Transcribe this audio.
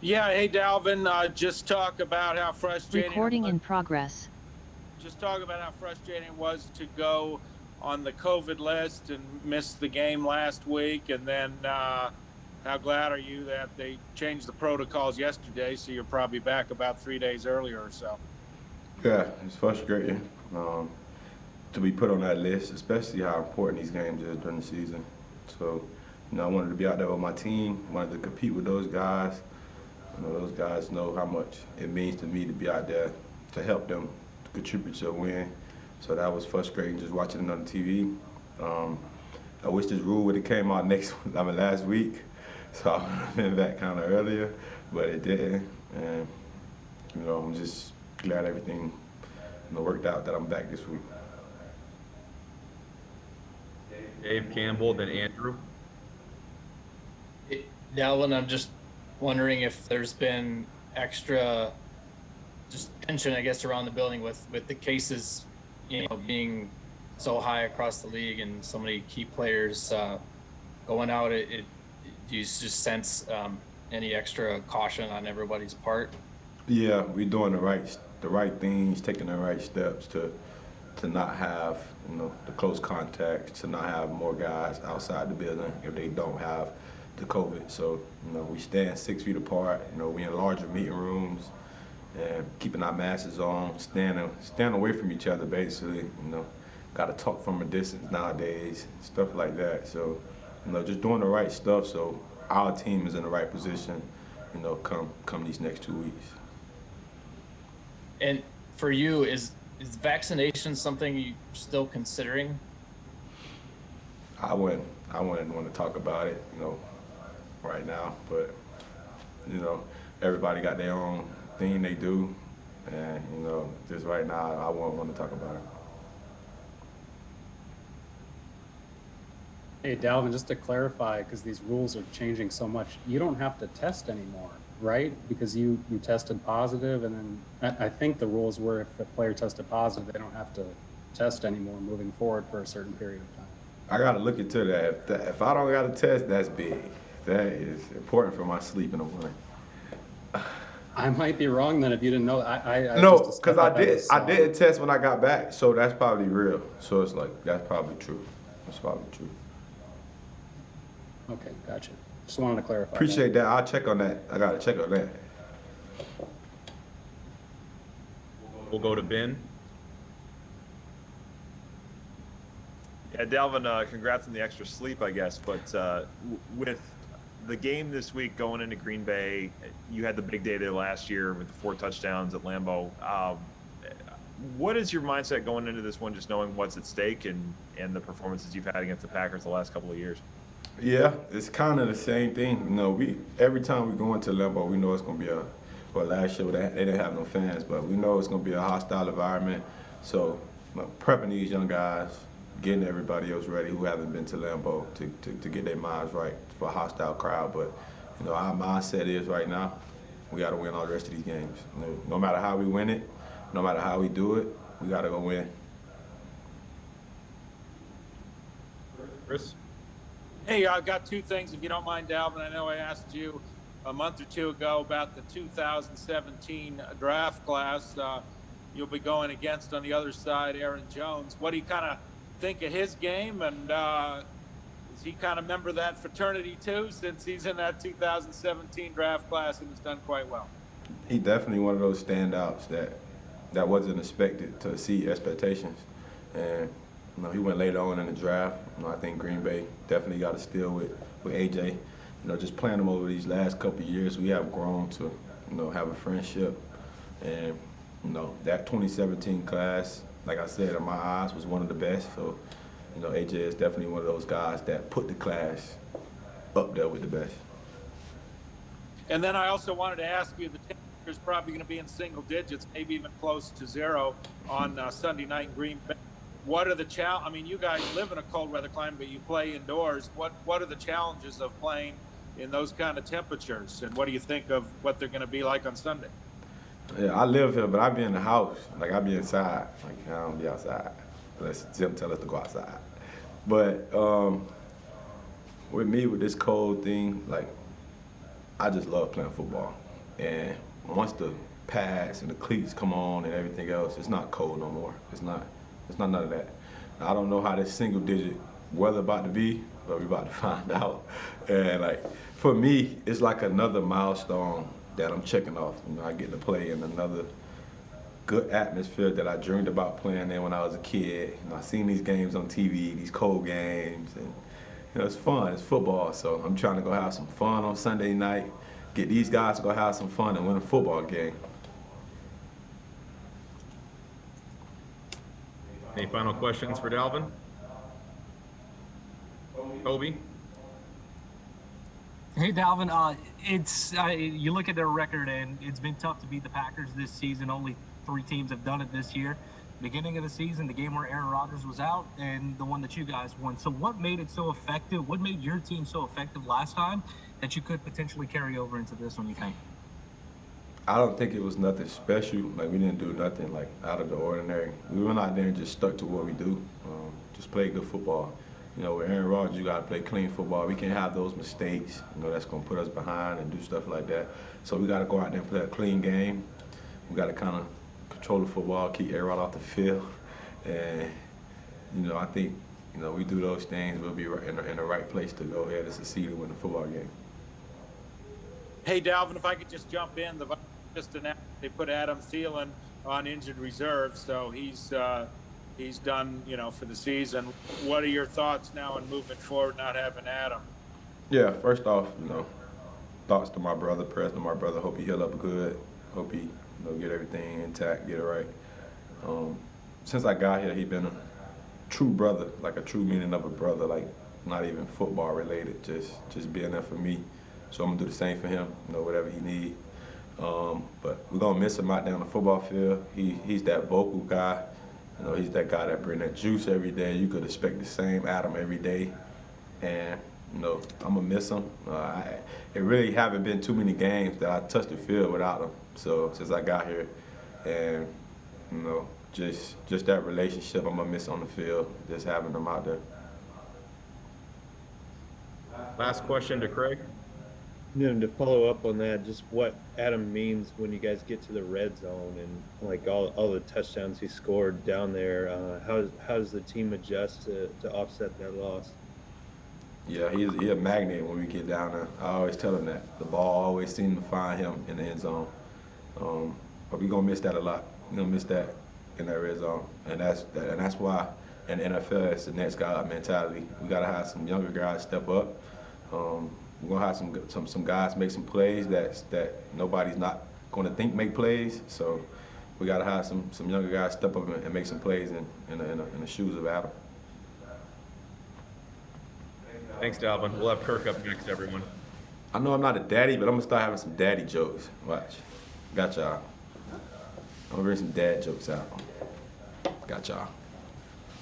Yeah, hey Dalvin, just talk about how frustrating it Recording was. in progress. Just talk about how frustrating it was to go on the COVID list and miss the game last week, and then how glad are you that they changed the protocols yesterday, so you're probably back about 3 days earlier or so. Yeah, it's frustrating to be put on that list, especially how important these games is during the season. So, I wanted to be out there with my team, wanted to compete with those guys. Those guys know how much it means to me to be out there to help them to contribute to a win. So that was frustrating just watching it on TV. Um, I wish this rule would have came out last week, so I would have been back kind of earlier, but it didn't. And I'm just glad everything worked out that I'm back this week. Dave Campbell, then Andrew. Dalvin, I'm just wondering if there's been extra just tension, I guess, around the building with the cases, being so high across the league and so many key players going out. Do you just sense any extra caution on everybody's part? Yeah, we're doing the right things, taking the right steps to not have the close contact, to not have more guys outside the building if they don't have the COVID. So we stand 6 feet apart. We in larger meeting rooms and keeping our masks on, stand away from each other basically. Got to talk from a distance nowadays, stuff like that. So just doing the right stuff so our team is in the right position. Come these next 2 weeks. And for you, is vaccination something you're still considering? I wouldn't want to talk about it, right now. But everybody got their own thing they do, and just right now, I wouldn't want to talk about it. Hey, Dalvin, just to clarify, because these rules are changing so much, you don't have to test anymore, right? Because you tested positive, and then I think the rules were if a player tested positive, they don't have to test anymore moving forward for a certain period of time. I got to look into that. If I don't got a test, that's big. That is important for my sleep in the morning. I might be wrong then if you didn't know. I No, just because I was, didn't test when I got back, so that's probably real. So it's like that's probably true. That's probably true. Okay, gotcha. Just wanted to clarify. Appreciate that. I'll check on that. I gotta check on that. We'll go to Ben. Yeah, Dalvin, congrats on the extra sleep, I guess. But with the game this week going into Green Bay, you had the big day there last year with the 4 touchdowns at Lambeau. What is your mindset going into this one, just knowing what's at stake and the performances you've had against the Packers the last couple of years? Yeah, it's kind of the same thing. We every time we go into Lambeau, we know it's gonna be well, last year they didn't have no fans, but we know it's gonna be a hostile environment. So prepping these young guys, getting everybody else ready who haven't been to Lambeau to get their minds right for a hostile crowd. But our mindset is right now, we got to win all the rest of these games. No matter how we win it, no matter how we do it, we got to go win. Chris? Hey, I've got two things, if you don't mind, Dalvin. I know I asked you a month or two ago about the 2017 draft class. You'll be going against, on the other side, Aaron Jones. What do you kind of think of his game, and is he kind of a member of that fraternity too, since he's in that 2017 draft class and has done quite well? He definitely one of those standouts that wasn't expected to exceed expectations, and he went later on in the draft. I think Green Bay definitely got a steal with AJ. Just playing him over these last couple of years, we have grown to have a friendship, and that 2017 class, like I said, in my eyes, was one of the best. So, AJ is definitely one of those guys that put the class up there with the best. And then I also wanted to ask you, the temperature is probably going to be in single digits, maybe even close to 0 on Sunday night in Green Bay. What are the challenges? I mean, you guys live in a cold weather climate, but you play indoors. What are the challenges of playing in those kind of temperatures? And what do you think of what they're going to be like on Sunday? Yeah, I live here, but I be in the house. Like, I be inside. Like, I don't be outside unless Jim tell us to go outside. But with me, with this cold thing, like, I just love playing football. And once the pads and the cleats come on and everything else, it's not cold no more. It's not none of that. Now, I don't know how this single digit weather about to be, but we're about to find out. And like for me, it's like another milestone that I'm checking off. You know, I get to play in another good atmosphere that I dreamed about playing in when I was a kid. You know, I seen these games on TV, these cold games, and you know, it's fun. It's football, so I'm trying to go have some fun on Sunday night. Get these guys to go have some fun and win a football game. Any final questions for Dalvin? Kobe? Hey, Dalvin. You look at their record, and it's been tough to beat the Packers this season. Only 3 teams have done it this year. Beginning of the season, the game where Aaron Rodgers was out, and the one that you guys won. So what made it so effective? What made your team so effective last time that you could potentially carry over into this one, you think? I don't think it was nothing special. Like, we didn't do nothing like out of the ordinary. We went out there and just stuck to what we do. Just play good football. You know, with Aaron Rodgers, you got to play clean football. We can't have those mistakes, you know, that's going to put us behind and do stuff like that. So we got to go out there and play a clean game. We got to kind of control the football, keep everyone off the field. And, you know, I think, you know, we do those things, we'll be in the right place to go ahead and succeed and win the football game. Hey, Dalvin, if I could just jump in, the Vikings just announced they put Adam Thielen on injured reserve, so he's done, you know, for the season. What are your thoughts now on moving forward, not having Adam? Yeah, first off, you know, thoughts to my brother, prayers to my brother. Hope he heal up good. Hope he, you know, get everything intact, get it right. Since I got here, he been a true brother, like a true meaning of a brother, like not even football related, just being there for me. So I'm gonna do the same for him, you know, whatever he need. But we're gonna miss him out there on the football field. He's that vocal guy. You know, he's that guy that bring that juice every day. You could expect the same Adam every day. And, you know, I'm going to miss him. It really haven't been too many games that I touched the field without him. So, since I got here. And, you know, just that relationship I'm going to miss on the field, just having him out there. Last question to Craig. You know, to follow up on that, just what Adam means when you guys get to the red zone and like all the touchdowns he scored down there. How does the team adjust to offset that loss? Yeah, he's a magnet when we get down there. I always tell him that. The ball always seems to find him in the end zone. But we're going to miss that a lot. We're going to miss that in that red zone. And that's why in the NFL, it's the next guy up mentality. We got to have some younger guys step up. We're gonna have some guys make some plays that nobody's not gonna think make plays. So we gotta have some younger guys step up and make some plays in the shoes of Adam. Thanks, Dalvin. We'll have Kirk up next, everyone. I know I'm not a daddy, but I'm gonna start having some daddy jokes. Watch. Got y'all. I'm gonna bring some dad jokes out. Got y'all.